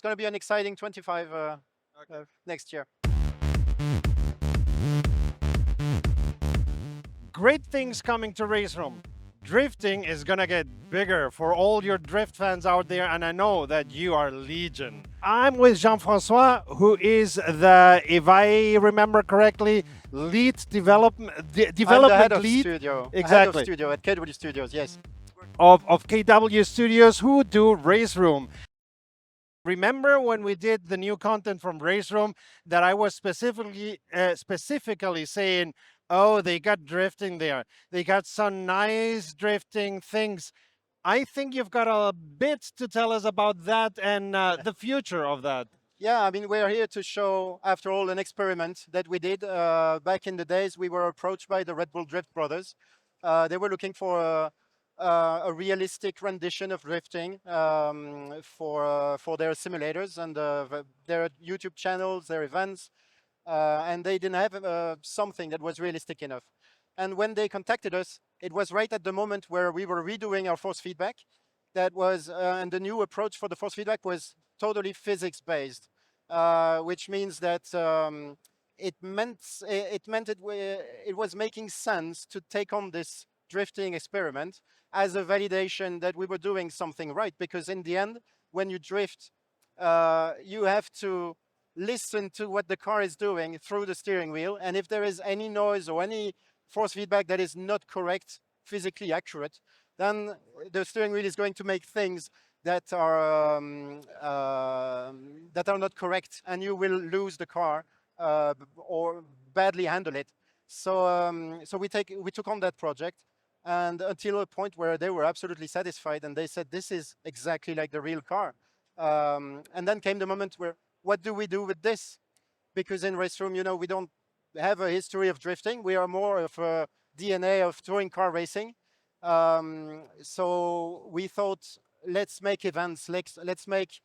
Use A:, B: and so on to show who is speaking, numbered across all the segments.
A: going to be an exciting 25 next year.
B: Great things coming to Raceroom. Drifting is gonna get bigger for all your drift fans out there, and I know that you are legion. I'm with Jean-Francois, who is the, if I remember correctly, lead development
A: I'm the head
B: development
A: of
B: lead.
A: studio. Head of
B: Exactly.
A: studio at KW Studios. Yes.
B: Of KW Studios, who do Raceroom. Remember when we did the new content from Raceroom that I was specifically saying, oh, they got drifting there. They got some nice drifting things. I think you've got a bit to tell us about that and the future of that.
A: Yeah, I mean, we're here to show, after all, an experiment that we did back in the days. We were approached by the Red Bull Drift brothers. They were looking for a realistic rendition of drifting for their simulators and their YouTube channels, their events, and they didn't have something that was realistic enough. And when they contacted us, it was right at the moment where we were redoing our force feedback. That was, and the new approach for the force feedback was totally physics-based, which means that it was making sense to take on this drifting experiment as a validation that we were doing something right. Because in the end, when you drift, you have to listen to what the car is doing through the steering wheel, and if there is any noise or any force feedback that is not correct, physically accurate, then the steering wheel is going to make things that are not correct, and you will lose the car or badly handle it. So we took on that project, and until a point where they were absolutely satisfied, and they said this is exactly like the real car. And then came the moment where, what do we do with this? Because in Raceroom, you know, we don't have a history of drifting. We are more of a DNA of touring car racing. So we thought, let's make events, let's make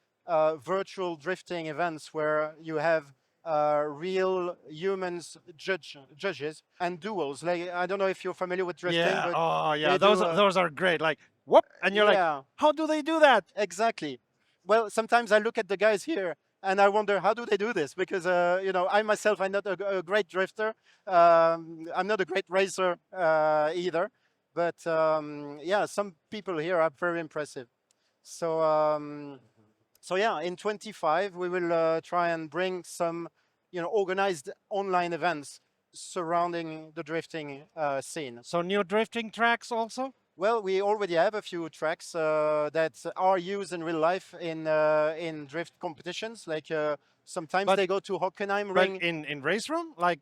A: virtual drifting events where you have real humans judges and duels. Like, I don't know if you're familiar with drifting,
B: Yeah.
A: but
B: Oh, yeah.
A: they
B: Those
A: do,
B: those are great. Like, whoop, and you're like,
A: yeah,
B: how do they do that?
A: exactly. Well, sometimes I look at the guys here and I wonder, how do they do this? Because you know, I myself, I'm not a great drifter. I'm not a great racer either. But yeah, some people here are very impressive. So so yeah, in 25 we will try and bring some, you know, organized online events surrounding the drifting scene.
B: So new drifting tracks also?
A: Well, we already have a few tracks that are used in real life in drift competitions. Like sometimes
B: But-
A: they go to Hockenheim
B: But
A: Ring.
B: in Raceroom? Like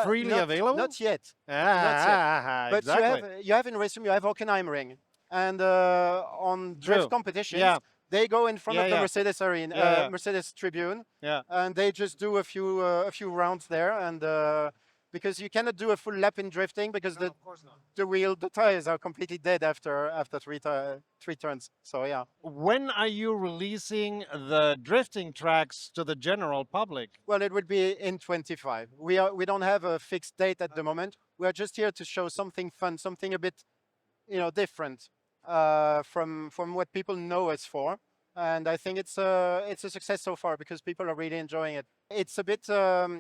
B: freely
A: not,
B: available?
A: Not yet.
B: Ah,
A: But
B: exactly.
A: you have in Raceroom, you have Hockenheim Ring, and on drift
B: True.
A: competitions,
B: Yeah.
A: they go in front
B: Yeah,
A: of the
B: yeah.
A: Mercedes arena,
B: Yeah, yeah.
A: Mercedes Tribune,
B: Yeah.
A: and they just do a few rounds there, and because you cannot do a full lap in drifting because
B: No, of course not.
A: the tires are completely dead after three turns. So yeah.
B: When are you releasing the drifting tracks to the general public?
A: Well, it would be in 25. We don't have a fixed date at the moment. We are just here to show something fun, something a bit, you know, different from what people know us for. And I think it's a success so far because people are really enjoying it. It's a bit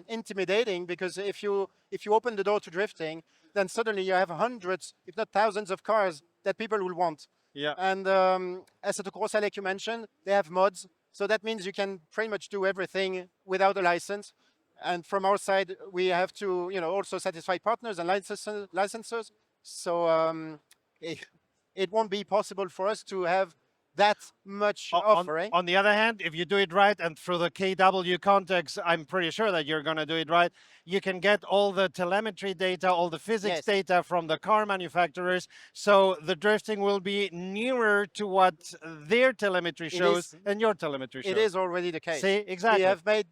A: intimidating because if you open the door to drifting, then suddenly you have hundreds, if not thousands, of cars that people will want.
B: Yeah.
A: And as at Corsa, like you mentioned, they have mods. So that means you can pretty much do everything without a license. And from our side, we have to, you know, also satisfy partners and licensors. So it won't be possible for us to have that much offering.
B: On the other hand, if you do it right and through the KW context, I'm pretty sure that you're going to do it right. You can get all the telemetry data, all the physics
A: Yes.
B: data from the car manufacturers. So the drifting will be nearer to what their telemetry shows
A: is-
B: and your telemetry shows.
A: It is already the case.
B: See, exactly.
A: We have made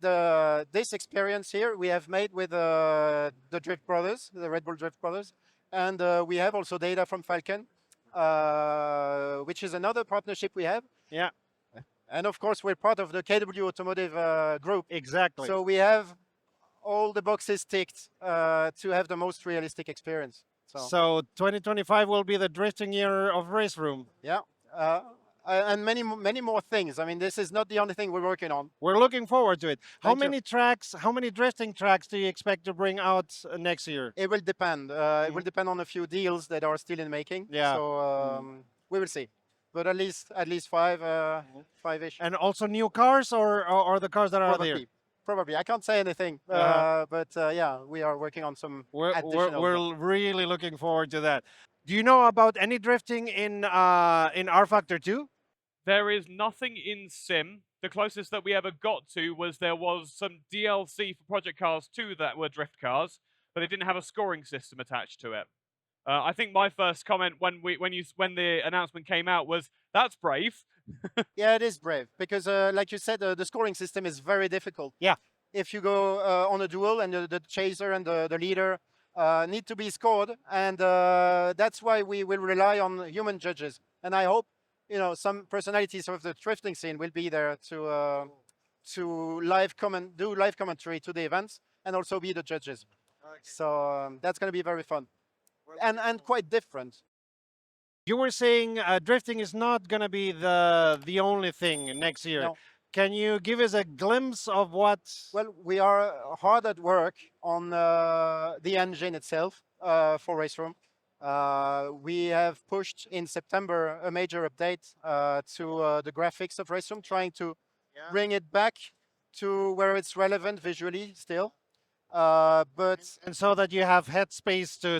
A: this experience here. We have made with the Drift Brothers, the Red Bull Drift Brothers, and we have also data from Falcon, which is another partnership we have.
B: Yeah,
A: And of course, we're part of the KW Automotive group.
B: exactly.
A: So we have all the boxes ticked to have the most realistic experience.
B: So 2025 will be the drifting year of Raceroom.
A: Yeah. and many more things. I mean, this is not the only thing we're working on.
B: We're looking forward to it. How
A: Thank you.
B: many tracks, how many drifting tracks do you expect to bring out next year?
A: It will depend. It will depend on a few deals that are still in making.
B: Yeah.
A: So we will see, but at least five, five-ish.
B: And also new cars or the cars that are there?
A: Probably. I can't say anything, but yeah, we are working on some additional.
B: We're really looking forward to that. Do you know about any drifting in R Factor 2?
C: There is nothing in Sim. The closest that we ever got to was there was some DLC for Project Cars 2 that were drift cars, but they didn't have a scoring system attached to it. I think my first comment when the announcement came out was, "That's brave."
A: Yeah, it is brave because, like you said, the scoring system is very difficult.
B: Yeah.
A: If you go on a duel and the chaser and the leader need to be scored, and that's why we will rely on human judges. And I hope some personalities of the drifting scene will be there to do live commentary to the events and also be the judges. Okay. So that's going to be very fun and quite different.
B: You were saying drifting is not going to be the only thing next year.
A: No.
B: Can you give us a glimpse of what?
A: Well, we are hard at work on the engine itself for Raceroom. We have pushed in September a major update to the graphics of Raceroom, trying to bring it back to where it's relevant visually still. But
B: and so that you have headspace to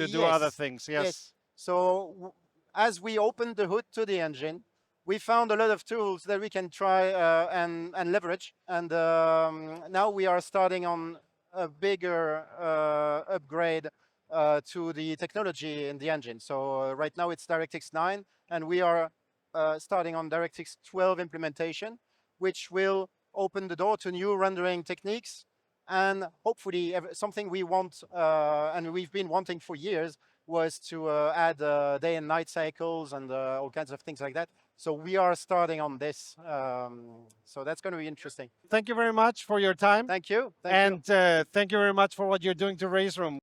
B: do other things. Yes.
A: So as we opened the hood to the engine, we found a lot of tools that we can try and leverage. And now we are starting on a bigger upgrade to the technology in the engine. So right now it's DirectX 9, and we are starting on DirectX 12 implementation, which will open the door to new rendering techniques. And hopefully something we want and we've been wanting for years was to add day and night cycles and all kinds of things like that. So we are starting on this. So that's going to be interesting.
B: Thank you very much for your time.
A: Thank you.
B: Thank you very much for what you're doing to Raceroom.